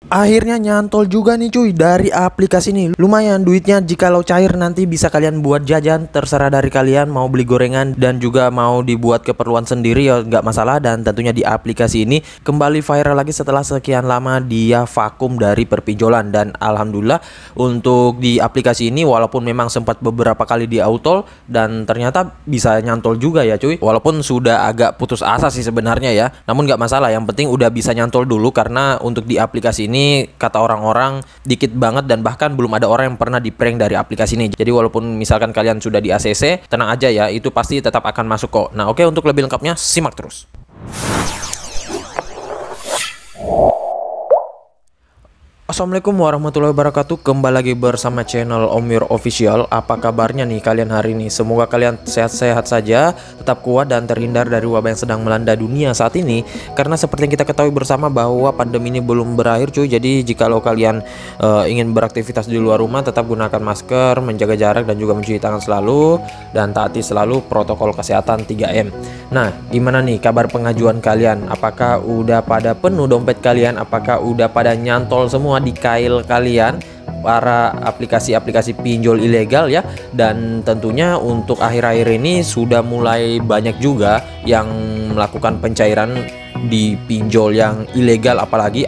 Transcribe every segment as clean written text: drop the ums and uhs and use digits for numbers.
Akhirnya nyantol juga nih cuy dari aplikasi ini. Lumayan duitnya, jikalau cair nanti bisa kalian buat jajan, terserah dari kalian mau beli gorengan dan juga mau dibuat keperluan sendiri ya nggak masalah. Dan tentunya di aplikasi ini kembali viral lagi setelah sekian lama dia vakum dari perpinjolan. Dan alhamdulillah untuk di aplikasi ini walaupun memang sempat beberapa kali di auto dan ternyata bisa nyantol juga ya cuy. Walaupun sudah agak putus asa sih sebenarnya ya, namun nggak masalah, yang penting udah bisa nyantol dulu. Karena untuk di aplikasi ini kata orang-orang dikit banget dan bahkan belum ada orang yang pernah di prank dari aplikasi ini. Jadi walaupun misalkan kalian sudah di ACC, tenang aja ya, itu pasti tetap akan masuk kok. Nah oke, untuk lebih lengkapnya simak terus. Assalamualaikum warahmatullahi wabarakatuh. Kembali lagi bersama channel Om Yur Official. Apa kabarnya nih kalian hari ini? Semoga kalian sehat-sehat saja, tetap kuat dan terhindar dari wabah yang sedang melanda dunia saat ini. Karena seperti yang kita ketahui bersama bahwa pandemi ini belum berakhir cuy. Jadi jikalau kalian ingin beraktivitas di luar rumah, tetap gunakan masker, menjaga jarak dan juga mencuci tangan selalu, dan taati selalu protokol kesehatan 3M. Nah, gimana nih kabar pengajuan kalian? Apakah udah pada penuh dompet kalian? Apakah udah pada nyantol semua di kail kalian para aplikasi-aplikasi pinjol ilegal ya? Dan tentunya untuk akhir-akhir ini sudah mulai banyak juga yang melakukan pencairan di pinjol yang ilegal apalagi,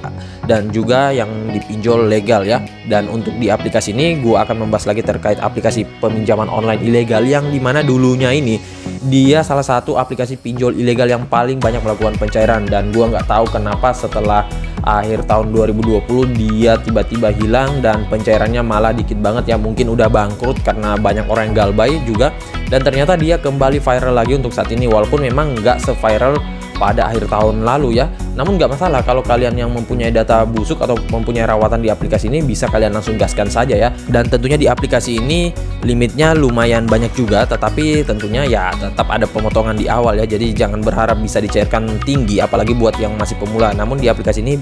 dan juga yang dipinjol legal ya. Dan untuk di aplikasi ini gue akan membahas lagi terkait aplikasi peminjaman online ilegal yang dimana dulunya ini dia salah satu aplikasi pinjol ilegal yang paling banyak melakukan pencairan. Dan gua nggak tahu kenapa setelah akhir tahun 2020 dia tiba-tiba hilang dan pencairannya malah dikit banget ya. Mungkin udah bangkrut karena banyak orang yang galbay juga. Dan ternyata dia kembali viral lagi untuk saat ini, walaupun memang nggak se-viral pada akhir tahun lalu ya. Namun nggak masalah, kalau kalian yang mempunyai data busuk atau mempunyai rawatan di aplikasi ini bisa kalian langsung gaskan saja ya. Dan tentunya di aplikasi ini limitnya lumayan banyak juga, tetapi tentunya ya tetap ada pemotongan di awal ya. Jadi jangan berharap bisa dicairkan tinggi apalagi buat yang masih pemula. Namun di aplikasi ini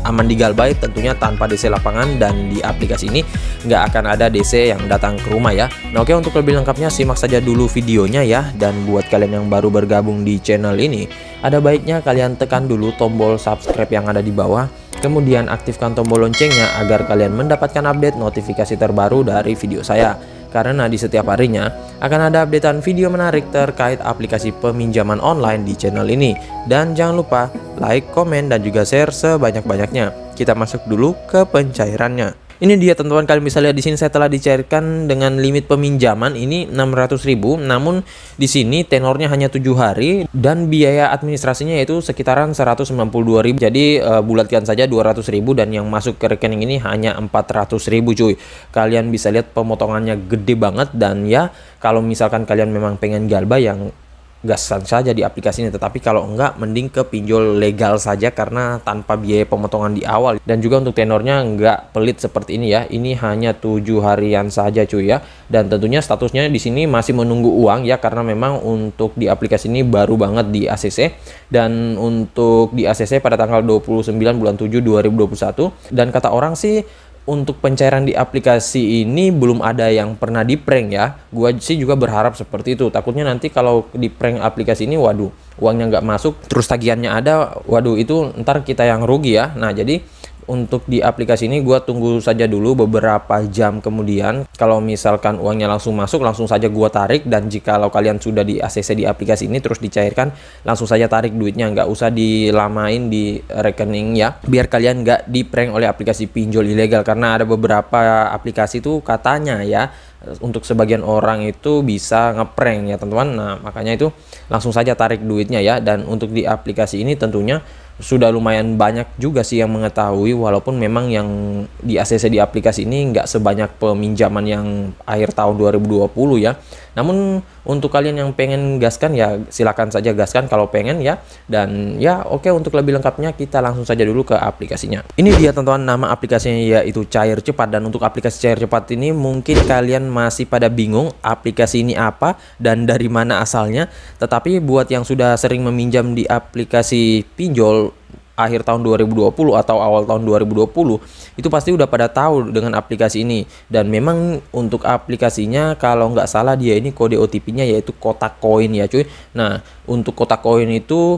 aman digalbay tentunya tanpa DC lapangan, dan di aplikasi ini nggak akan ada DC yang datang ke rumah ya. Nah oke, untuk lebih lengkapnya simak saja dulu videonya ya. Dan buat kalian yang baru bergabung di channel ini, ada baiknya kalian tekan dulu tombol subscribe yang ada di bawah, kemudian aktifkan tombol loncengnya agar kalian mendapatkan update notifikasi terbaru dari video saya. Karena di setiap harinya akan ada updatean video menarik terkait aplikasi peminjaman online di channel ini. Dan jangan lupa like, komen, dan juga share sebanyak-banyaknya. Kita masuk dulu ke pencairannya. Ini dia teman-teman, kalian bisa lihat di sini saya telah dicairkan dengan limit peminjaman ini 600.000. Namun di sini tenornya hanya 7 hari dan biaya administrasinya yaitu sekitaran 192.000. Jadi bulatkan saja 200.000 dan yang masuk ke rekening ini hanya 400.000 cuy. Kalian bisa lihat pemotongannya gede banget. Dan ya kalau misalkan kalian memang pengen galba, yang gaskan saja di aplikasi ini. Tetapi kalau enggak, mending ke pinjol legal saja karena tanpa biaya pemotongan di awal. Dan juga untuk tenornya enggak pelit seperti ini ya. Ini hanya 7 harian saja cuy ya. Dan tentunya statusnya di sini masih menunggu uang ya, karena memang untuk di aplikasi ini baru banget di ACC. Dan untuk di ACC pada tanggal 29 bulan 7 2021. Dan kata orang sih untuk pencairan di aplikasi ini belum ada yang pernah di prank ya. Gua sih juga berharap seperti itu. Takutnya nanti kalau di prank aplikasi ini, waduh, uangnya nggak masuk, terus tagihannya ada, waduh itu ntar kita yang rugi ya. Nah jadi untuk di aplikasi ini gua tunggu saja dulu beberapa jam kemudian. Kalau misalkan uangnya langsung masuk, langsung saja gua tarik. Dan jikalau kalian sudah di ACC di aplikasi ini terus dicairkan, langsung saja tarik duitnya, nggak usah dilamain di rekening ya, biar kalian nggak di prank oleh aplikasi pinjol ilegal. Karena ada beberapa aplikasi tuh katanya ya, untuk sebagian orang itu bisa ngeprank ya teman-teman. Nah makanya itu langsung saja tarik duitnya ya. Dan untuk di aplikasi ini tentunya sudah lumayan banyak juga sih yang mengetahui, walaupun memang yang di ACC di aplikasi ini nggak sebanyak peminjaman yang akhir tahun 2020 ya. Namun untuk kalian yang pengen gaskan ya silakan saja gaskan kalau pengen ya. Dan ya oke, untuk lebih lengkapnya kita langsung saja dulu ke aplikasinya. Ini dia teman-teman, nama aplikasinya yaitu Cair Cepat. Dan untuk aplikasi Cair Cepat ini mungkin kalian masih pada bingung aplikasi ini apa dan dari mana asalnya. Tetapi buat yang sudah sering meminjam di aplikasi pinjol akhir tahun 2020 atau awal tahun 2020 itu pasti udah pada tahu dengan aplikasi ini. Dan memang untuk aplikasinya kalau nggak salah dia ini kode OTP-nya yaitu kotak koin ya cuy. Nah untuk kotak koin itu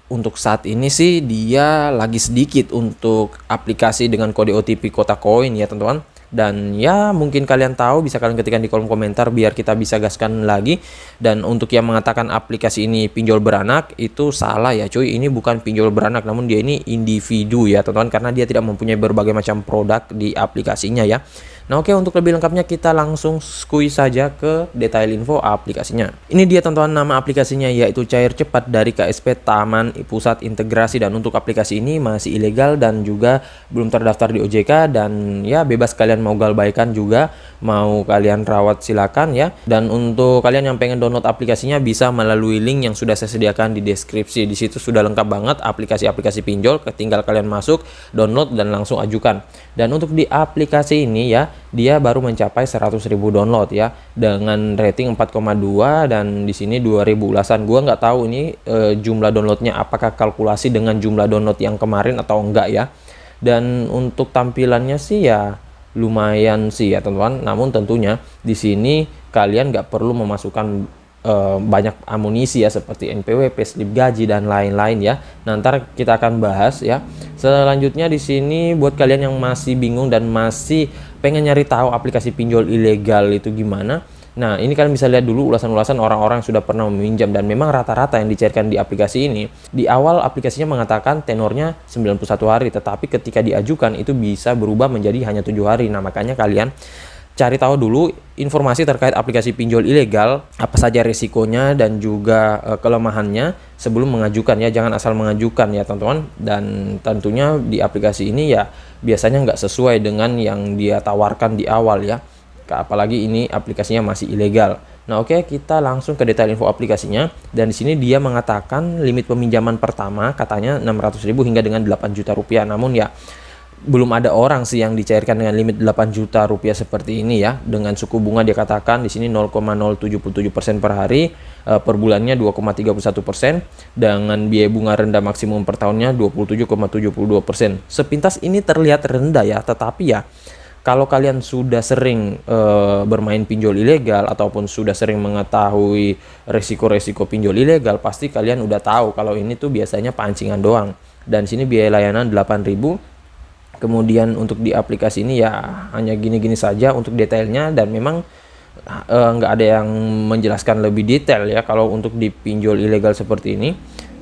untuk saat ini sih dia lagi sedikit untuk aplikasi dengan kode OTP Kota Koin ya teman-teman. Dan ya mungkin kalian tahu, bisa kalian ketikkan di kolom komentar biar kita bisa gaskan lagi. Dan untuk yang mengatakan aplikasi ini pinjol beranak, itu salah ya cuy. Ini bukan pinjol beranak, namun dia ini individu ya teman-teman, karena dia tidak mempunyai berbagai macam produk di aplikasinya ya. Nah oke, untuk lebih lengkapnya kita langsung squeeze saja ke detail info aplikasinya. Ini dia teman-teman, nama aplikasinya yaitu Cair Cepat dari KSP Taman Pusat Integrasi. Dan untuk aplikasi ini masih ilegal dan juga belum terdaftar di OJK. Dan ya bebas kalian mau galbaikan juga, mau kalian rawat silakan ya. Dan untuk kalian yang pengen download aplikasinya bisa melalui link yang sudah saya sediakan di deskripsi. Di situ sudah lengkap banget aplikasi-aplikasi pinjol, tinggal kalian masuk, download dan langsung ajukan. Dan untuk di aplikasi ini ya, dia baru mencapai 100.000 download ya, dengan rating 4,2 dan di sini 2.000 ulasan. Gua nggak tahu ini jumlah downloadnya apakah kalkulasi dengan jumlah download yang kemarin atau enggak ya. Dan untuk tampilannya sih ya lumayan sih ya teman-teman. Namun tentunya di sini kalian nggak perlu memasukkan banyak amunisi ya, seperti NPWP, slip gaji dan lain-lain ya. Nah, ntar kita akan bahas ya. Selanjutnya di sini buat kalian yang masih bingung dan masih pengen nyari tahu aplikasi pinjol ilegal itu gimana. Nah, ini kalian bisa lihat dulu ulasan-ulasan orang-orang yang sudah pernah meminjam, dan memang rata-rata yang dicairkan di aplikasi ini, di awal aplikasinya mengatakan tenornya 91 hari, tetapi ketika diajukan itu bisa berubah menjadi hanya 7 hari. Nah, makanya kalian cari tahu dulu informasi terkait aplikasi pinjol ilegal, apa saja risikonya dan juga kelemahannya sebelum mengajukan ya. Jangan asal mengajukan ya teman-teman. Dan tentunya di aplikasi ini ya biasanya nggak sesuai dengan yang dia tawarkan di awal ya. Apalagi ini aplikasinya masih ilegal. Nah oke, kita langsung ke detail info aplikasinya. Dan di sini dia mengatakan limit peminjaman pertama katanya 600.000 hingga dengan 8 juta rupiah. Namun ya belum ada orang sih yang dicairkan dengan limit 8 juta rupiah seperti ini ya. Dengan suku bunga dia katakan di sini 0,077% per hari, per bulannya 2,31%, dengan biaya bunga rendah maksimum per tahunnya 27,72%. Sepintas ini terlihat rendah ya, tetapi ya kalau kalian sudah sering bermain pinjol ilegal ataupun sudah sering mengetahui resiko-resiko pinjol ilegal, pasti kalian udah tahu kalau ini tuh biasanya pancingan doang. Dan sini biaya layanan 8.000. Kemudian untuk di aplikasi ini ya hanya gini-gini saja untuk detailnya, dan memang nggak ada yang menjelaskan lebih detail ya kalau untuk di pinjol ilegal seperti ini.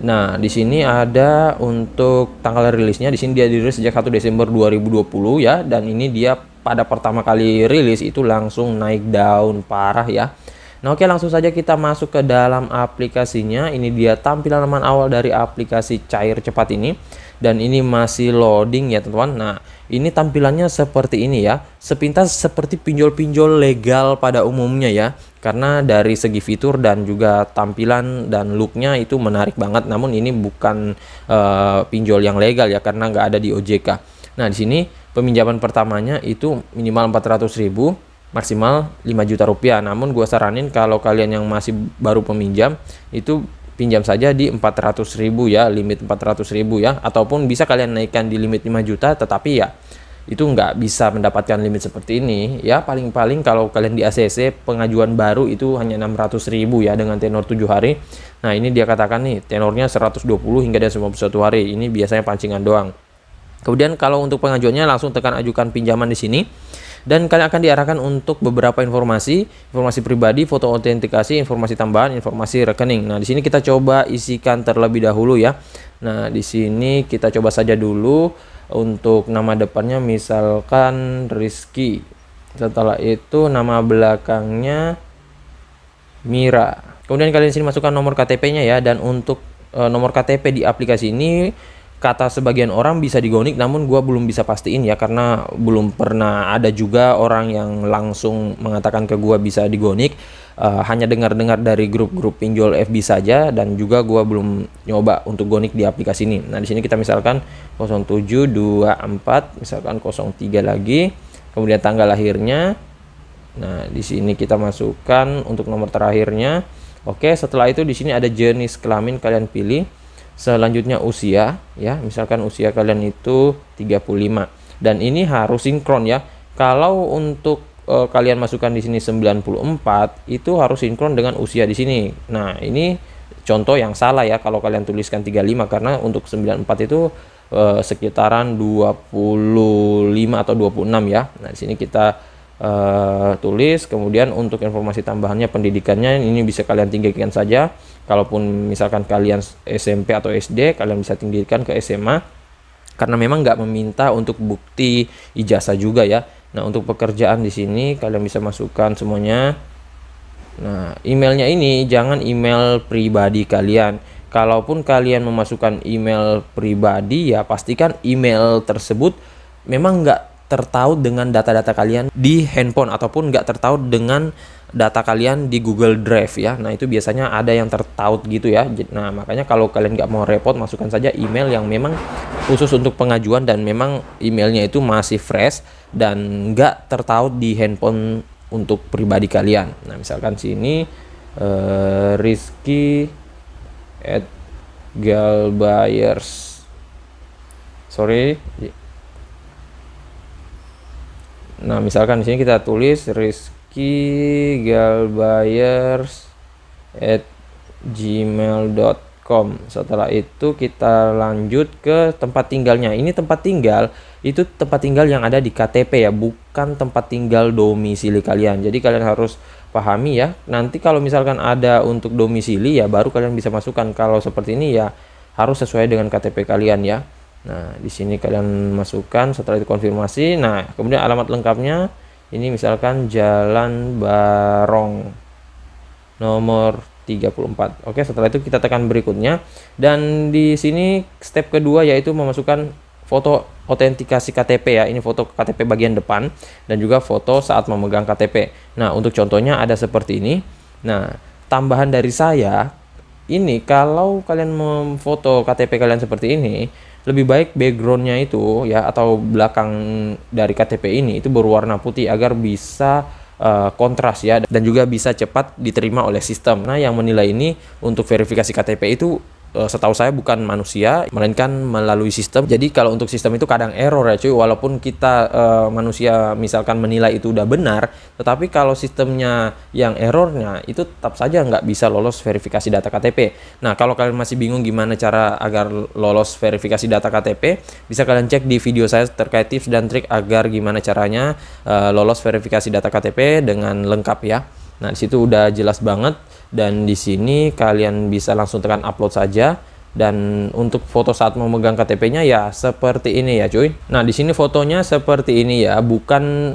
Nah, di sini ada untuk tanggal rilisnya. Di sini dia dirilis sejak 1 Desember 2020 ya, dan ini dia pada pertama kali rilis itu langsung naik daun parah ya. Nah, oke, langsung saja kita masuk ke dalam aplikasinya. Ini dia tampilan halaman awal dari aplikasi Cair Cepat ini. Dan ini masih loading ya teman-teman. Nah, ini tampilannya seperti ini ya. Sepintas seperti pinjol-pinjol legal pada umumnya ya. Karena dari segi fitur dan juga tampilan dan looknya itu menarik banget. Namun ini bukan pinjol yang legal ya, karena nggak ada di OJK. Nah, di sini peminjaman pertamanya itu minimal 400.000, maksimal 5 juta rupiah. Namun gue saranin kalau kalian yang masih baru peminjam itu pinjam saja di 400.000 ya, limit 400.000 ya, ataupun bisa kalian naikkan di limit 5 juta, tetapi ya itu nggak bisa mendapatkan limit seperti ini ya. Paling-paling kalau kalian di ACC pengajuan baru itu hanya 600.000 ya, dengan tenor 7 hari. Nah, ini dia katakan nih tenornya 120 hingga dan 91 hari. Ini biasanya pancingan doang. Kemudian kalau untuk pengajuannya langsung tekan ajukan pinjaman di sini. Dan kalian akan diarahkan untuk beberapa informasi pribadi, foto autentikasi, informasi tambahan, informasi rekening. Nah, di sini kita coba isikan terlebih dahulu ya. Nah, di sini kita coba saja dulu untuk nama depannya misalkan Rizky. Setelah itu nama belakangnya Mira. Kemudian kalian di sini masukkan nomor KTP-nya ya. Dan untuk nomor KTP di aplikasi ini, kata sebagian orang bisa digonik, namun gua belum bisa pastiin ya, karena belum pernah ada juga orang yang langsung mengatakan ke gua bisa digonik. Hanya dengar-dengar dari grup-grup pinjol FB saja, dan juga gua belum nyoba untuk gonik di aplikasi ini. Nah, di sini kita misalkan 0724, misalkan 03 lagi, kemudian tanggal lahirnya. Nah, di sini kita masukkan untuk nomor terakhirnya. Oke, setelah itu di sini ada jenis kelamin kalian pilih. Selanjutnya usia ya, misalkan usia kalian itu 35, dan ini harus sinkron ya. Kalau untuk kalian masukkan di sini 94 itu harus sinkron dengan usia di sini. Nah, ini contoh yang salah ya kalau kalian tuliskan 35, karena untuk 94 itu sekitaran 25 atau 26 ya. Nah, di sini kita tulis. Kemudian untuk informasi tambahannya pendidikannya ini bisa kalian tinggikan saja. Kalaupun misalkan kalian SMP atau SD, kalian bisa tinggikan ke SMA karena memang nggak meminta untuk bukti ijazah juga ya. Nah, untuk pekerjaan di sini kalian bisa masukkan semuanya. Nah, emailnya ini jangan email pribadi kalian. Kalaupun kalian memasukkan email pribadi ya pastikan email tersebut memang nggak tertaut dengan data-data kalian di handphone ataupun nggak tertaut dengan data kalian di Google Drive ya. Nah, itu biasanya ada yang tertaut gitu ya. Nah, makanya kalau kalian nggak mau repot, masukkan saja email yang memang khusus untuk pengajuan dan memang emailnya itu masih fresh dan nggak tertaut di handphone untuk pribadi kalian. Nah, misalkan sini Rizky at Galbayers, sorry. Nah, misalkan di sini kita tulis Rizky Galbayers at gmail.com. Setelah itu kita lanjut ke tempat tinggalnya. Ini tempat tinggal itu tempat tinggal yang ada di KTP ya, bukan tempat tinggal domisili kalian. Jadi kalian harus pahami ya. Nanti kalau misalkan ada untuk domisili ya baru kalian bisa masukkan. Kalau seperti ini ya harus sesuai dengan KTP kalian ya. Nah, di sini kalian masukkan, setelah itu konfirmasi. Nah, kemudian alamat lengkapnya ini misalkan Jalan Barong nomor 34. Oke, setelah itu kita tekan berikutnya dan di sini step kedua yaitu memasukkan foto autentikasi KTP ya. Ini foto KTP bagian depan dan juga foto saat memegang KTP. Nah, untuk contohnya ada seperti ini. Nah, tambahan dari saya ini kalau kalian memfoto KTP kalian seperti ini, lebih baik backgroundnya itu ya atau belakang dari KTP ini itu berwarna putih agar bisa kontras ya dan juga bisa cepat diterima oleh sistem. Nah, yang menilai ini untuk verifikasi KTP itu setahu saya bukan manusia melainkan melalui sistem. Jadi kalau untuk sistem itu kadang error ya cuy, walaupun kita manusia misalkan menilai itu udah benar, tetapi kalau sistemnya yang errornya itu tetap saja nggak bisa lolos verifikasi data KTP. Nah, kalau kalian masih bingung gimana cara agar lolos verifikasi data KTP, bisa kalian cek di video saya terkait tips dan trik agar gimana caranya lolos verifikasi data KTP dengan lengkap ya. Nah, di situ udah jelas banget dan di sini kalian bisa langsung tekan upload saja. Dan untuk foto saat memegang KTP-nya ya seperti ini ya cuy. Nah, di sini fotonya seperti ini ya, bukan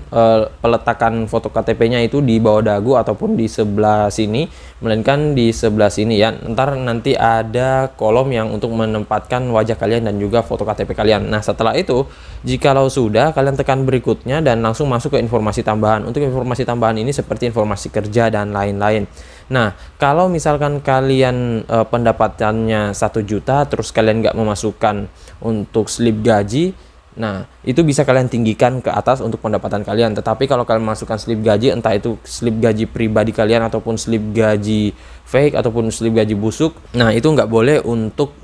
peletakan foto KTP-nya itu di bawah dagu ataupun di sebelah sini, melainkan di sebelah sini ya. Nanti ada kolom yang untuk menempatkan wajah kalian dan juga foto KTP kalian. Nah, setelah itu jikalau sudah, kalian tekan berikutnya dan langsung masuk ke informasi tambahan. Untuk informasi tambahan ini seperti informasi kerja dan lain-lain. Nah, kalau misalkan kalian pendapatannya 1 juta terus kalian nggak memasukkan untuk slip gaji, nah itu bisa kalian tinggikan ke atas untuk pendapatan kalian. Tetapi kalau kalian masukkan slip gaji, entah itu slip gaji pribadi kalian ataupun slip gaji fake ataupun slip gaji busuk, nah itu nggak boleh untuk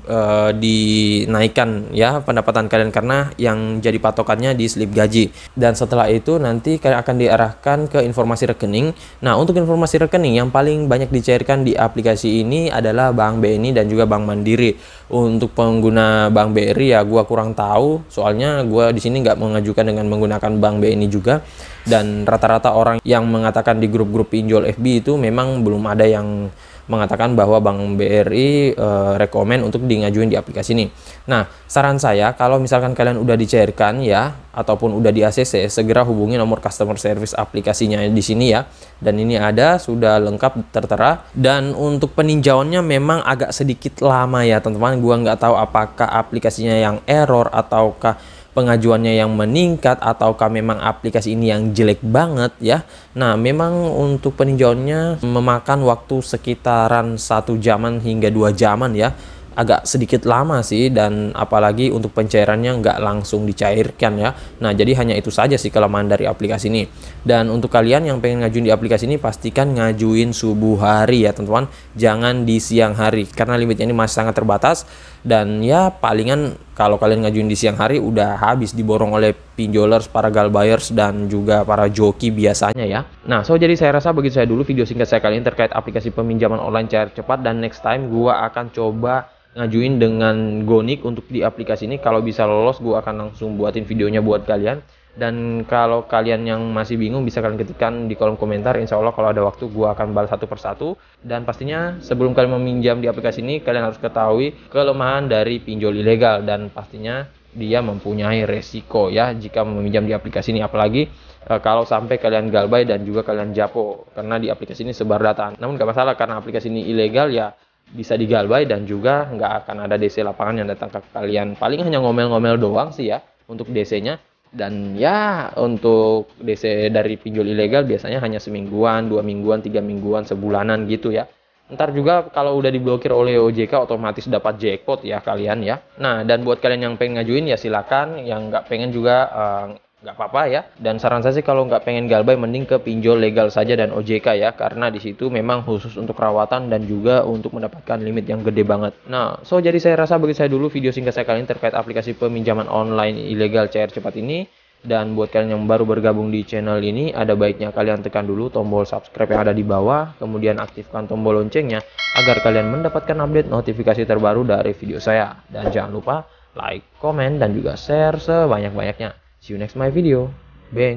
dinaikkan ya pendapatan kalian karena yang jadi patokannya di slip gaji. Dan setelah itu nanti kalian akan diarahkan ke informasi rekening. Nah, untuk informasi rekening yang paling banyak dicairkan di aplikasi ini adalah Bank BNI dan juga Bank Mandiri. Untuk pengguna Bank BRI ya gua kurang tahu, soalnya gua di sini nggak mengajukan dengan menggunakan Bank BNI juga. Dan rata-rata orang yang mengatakan di grup-grup pinjol FB itu memang belum ada yang mengatakan bahwa Bank BRI rekomen untuk ngajuin di aplikasi ini. Nah, saran saya kalau misalkan kalian udah dicairkan ya ataupun udah di ACC, segera hubungi nomor customer service aplikasinya di sini ya. Dan ini ada sudah lengkap tertera. Dan untuk peninjauannya memang agak sedikit lama ya teman-teman. Gua nggak tahu apakah aplikasinya yang error ataukah pengajuannya yang meningkat ataukah memang aplikasi ini yang jelek banget ya. Nah, memang untuk peninjauannya memakan waktu sekitaran 1 jaman hingga 2 jaman ya. Agak sedikit lama sih, dan apalagi untuk pencairannya nggak langsung dicairkan ya. Nah, jadi hanya itu saja sih kelemahan dari aplikasi ini. Dan untuk kalian yang pengen ngajuin di aplikasi ini, pastikan ngajuin subuh hari ya teman-teman, jangan di siang hari karena limitnya ini masih sangat terbatas. Dan ya palingan kalau kalian ngajuin di siang hari udah habis diborong oleh pinjolers, para gal buyers, dan juga para joki biasanya ya. Nah, jadi saya rasa begitu saya dulu video singkat saya kali ini terkait aplikasi peminjaman online cair cepat, dan next time gua akan coba ngajuin dengan Goniq untuk di aplikasi ini. Kalau bisa lolos, gua akan langsung buatin videonya buat kalian. Dan kalau kalian yang masih bingung bisa kalian ketikkan di kolom komentar. Insya Allah kalau ada waktu gua akan balas satu persatu. Dan pastinya sebelum kalian meminjam di aplikasi ini, kalian harus ketahui kelemahan dari pinjol ilegal, dan pastinya dia mempunyai resiko ya jika meminjam di aplikasi ini, apalagi kalau sampai kalian galbay dan juga kalian japo, karena di aplikasi ini sebar data. Namun gak masalah karena aplikasi ini ilegal ya, bisa digalbay dan juga nggak akan ada DC lapangan yang datang ke kalian. Paling hanya ngomel-ngomel doang sih ya untuk DC-nya. Dan ya untuk DC dari pinjol ilegal biasanya hanya semingguan, 2 mingguan, 3 mingguan, sebulanan gitu ya. Ntar juga kalau udah diblokir oleh OJK otomatis dapat jackpot ya kalian ya. Nah, dan buat kalian yang pengen ngajuin ya silakan, yang nggak pengen juga nggak apa-apa ya. Dan saran saya sih kalau nggak pengen galbay mending ke pinjol legal saja dan OJK ya, karena di situ memang khusus untuk perawatan dan juga untuk mendapatkan limit yang gede banget. Nah, jadi saya rasa bagi saya dulu video singkat saya kali ini terkait aplikasi peminjaman online ilegal cair cepat ini. Dan buat kalian yang baru bergabung di channel ini, ada baiknya kalian tekan dulu tombol subscribe yang ada di bawah, kemudian aktifkan tombol loncengnya agar kalian mendapatkan update notifikasi terbaru dari video saya. Dan jangan lupa like, komen, dan juga share sebanyak-banyaknya. See you next my video. Bye.